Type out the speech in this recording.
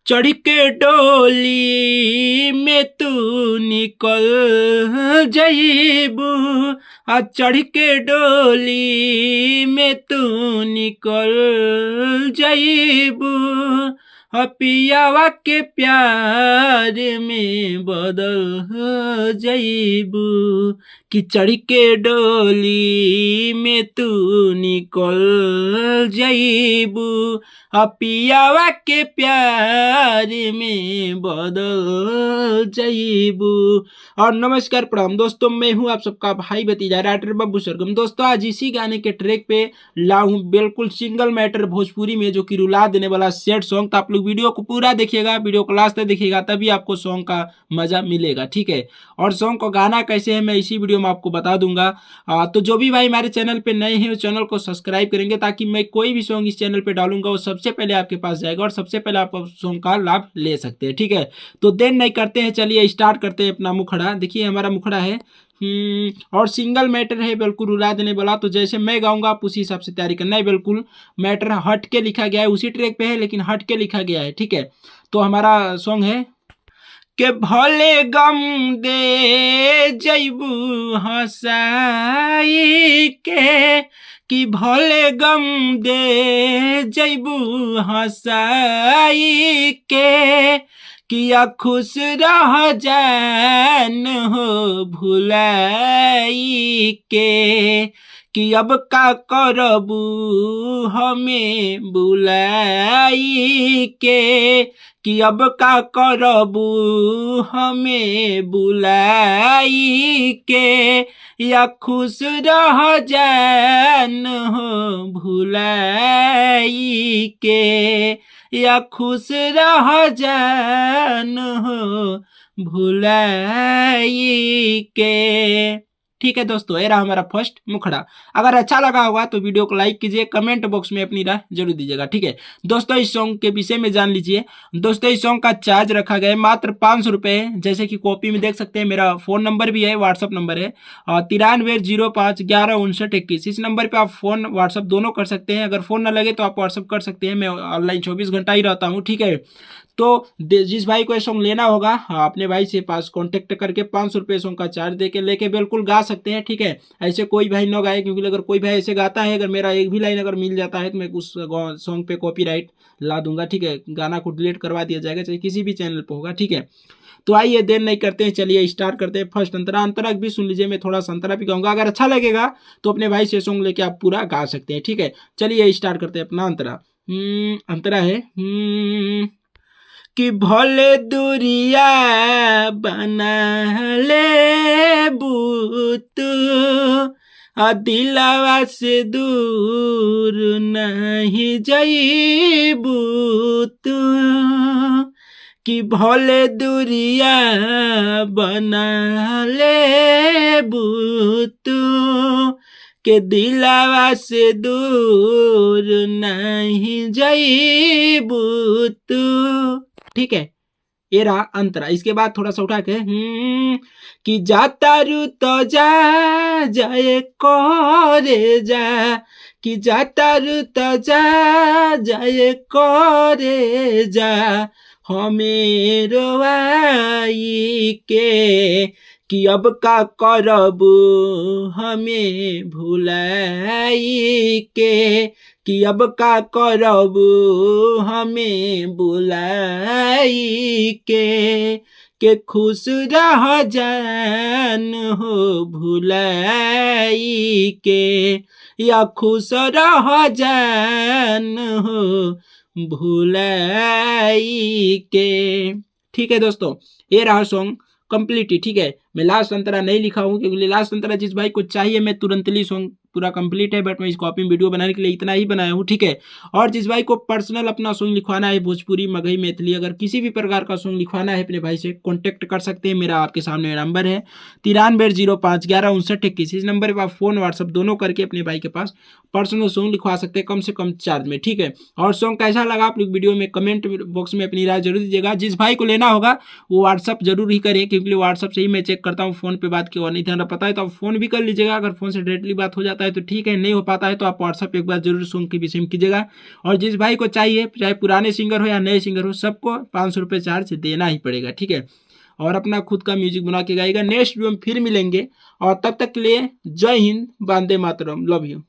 चढ़ के डोली में तू निकल जइबू, आ चढ़ के डोली में तू निकल जइबू, पियावा के प्यार में बदल जइबू, कि चढ़ के डोली में तू निकल जइबू, पियावा के प्यार में बदल जइबू। और नमस्कार प्रणाम दोस्तों, मैं हूं आप सबका भाई भतीजा राइटर बब्बू सरगम। दोस्तों आज इसी गाने के ट्रैक पे लाऊं बिल्कुल सिंगल मैटर भोजपुरी में, जो कि रुला देने वाला सैड सॉन्ग। तो आप लोग वीडियो को पूरा देखिएगा, वीडियो को लास्ट तक देखिएगा, तभी आपको सॉन्ग का मजा मिलेगा, ठीक है। और सॉन्ग को गाना कैसे है मैं इसी वीडियो में आपको बता दूंगा। तो जो भी भाई हमारे चैनल पे नए हैं उस चैनल को सब्सक्राइब करेंगे, ताकि मैं कोई भी सॉन्ग इस चैनल पे डालूंगा वो सबसे पहले आपके पास जाएगा और सबसे पहले आप सॉन्ग का लाभ ले सकते हैं, ठीक है। तो देर नहीं करते हैं, चलिए स्टार्ट करते हैं अपना मुखड़ा। देखिए हमारा मुखड़ा है और सिंगल मैटर है, बिल्कुल रुला देने वाला। तो जैसे मैं गाऊंगा आप उसी हिसाब से तैयारी करना है। बिल्कुल मैटर हट के लिखा गया है, उसी ट्रैक पे है लेकिन हट के लिखा गया है, ठीक है। तो हमारा सॉन्ग है के भले गम दे जइबू हंसाई के, कि भले गम दे जइबू हंसाई के, किया खुश रह जान हो भुलाई के, कि अब का करबू हमें बुलाई के, कि अब का करबू हमें बुलाई के, या खुश रह जान हो भुलाई के, या खुश रह जान हो भुलाई के। ठीक है दोस्तों, ये रहा हमारा फर्स्ट मुखड़ा। अगर अच्छा लगा होगा तो वीडियो को लाइक कीजिए, कमेंट बॉक्स में अपनी राय जरूर दीजिएगा, ठीक है। दोस्तों इस सॉन्ग के विषय में जान लीजिए। दोस्तों इस सॉन्ग का चार्ज रखा गया है मात्र 500 रुपये। जैसे कि कॉपी में देख सकते हैं, मेरा फोन नंबर भी है, व्हाट्सअप नंबर है 9305115921। इस नंबर पर आप फोन व्हाट्सअप दोनों कर सकते हैं। अगर फोन ना लगे तो आप व्हाट्सअप कर सकते हैं, मैं ऑनलाइन 24 घंटा ही रहता हूँ, ठीक है। तो जिस भाई को ये सॉन्ग लेना होगा अपने भाई से पास कांटेक्ट करके 500 रुपये सॉन्ग का चार्ज देके लेके बिल्कुल गा सकते हैं, ठीक है। ऐसे कोई भाई न गाए, क्योंकि अगर कोई भाई ऐसे गाता है, अगर मेरा एक भी लाइन अगर मिल जाता है तो मैं उस सॉन्ग पे कॉपीराइट ला दूंगा, ठीक है। गाना को डिलीट करवा दिया जाएगा, चाहे किसी भी चैनल पर होगा, ठीक है। तो आइए देर नहीं करते हैं, चलिए स्टार्ट करते हैं। फर्स्ट अंतरा, अंतरा भी सुन लीजिए, मैं थोड़ा सा अंतरा भी गाऊंगा। अगर अच्छा लगेगा तो अपने भाई से सॉन्ग लेके आप पूरा गा सकते हैं, ठीक है। चलिए स्टार्ट करते हैं अपना अंतरा। अंतरा है कि भले दूरिया बना ले बूत, दिलवा से दूर नहीं जइबू तू, कि भले दूरिया बना ले बूत, के दिलवा से दूर नहीं जइबू तू, ठीक है। ये रहा अंतरा। इसके बाद थोड़ा सा उठा के कि जाता रू तो जा जाए करे जा, कि जाता रू तो जा जाए करे जा, हमें रोवाई के, कि अब का करबू हमें भुलाई के, कि अब का करबू हमें बुलाई के खुश रह जान हो भुलाई के, या खुश रह जान हो भुलाई के, ठीक है दोस्तों। ये रहा सॉन्ग कंप्लीट ही, ठीक है। मैं लास्ट अंतरा नहीं लिखा हूँ, क्योंकि लास्ट अंतरा जिस भाई को चाहिए मैं तुरंत ही सॉन्ग पूरा कंप्लीट है, बट मैं इस कॉपी में वीडियो बनाने के लिए इतना ही बनाया हूँ, ठीक है। और जिस भाई को पर्सनल अपना सॉन्ग लिखवाना है, भोजपुरी मगही मैथिली, अगर किसी भी प्रकार का सॉन्ग लिखवाना है अपने भाई से कॉन्टैक्ट कर सकते हैं। मेरा आपके सामने नंबर है 9305115921। इस नंबर पर आप फोन व्हाट्सअप दोनों करके अपने भाई के पास पर्सनल सॉन्ग लिखवा सकते हैं, कम से कम चार्ज में, ठीक है। और सॉन्ग कैसा लगा आप लोग वीडियो में कमेंट बॉक्स में अपनी राय जरूर दीजिएगा। जिस भाई को लेना होगा वो व्हाट्सअप जरूर ही करें, क्योंकि व्हाट्सअप से ही मैं चेक करता हूँ, फोन पे बात की और नहीं ध्यान पता है तो आप फोन भी कर लीजिएगा। अगर फोन से डायरेक्टली बात हो जाता है है तो ठीक है, नहीं हो पाता है तो आप व्हाट्सअप एक बार जरूर सॉन्ग के विषय में कीजिएगा। और जिस भाई को चाहिए, चाहे पुराने सिंगर हो या नए सिंगर हो, सबको 500 रुपये चार्ज देना ही पड़ेगा, ठीक है। और अपना खुद का म्यूजिक बना के गाइएगा। नेक्स्ट वीडियो में फिर मिलेंगे, और तब तक के लिए जय हिंद, वंदे मातरम, लव यू।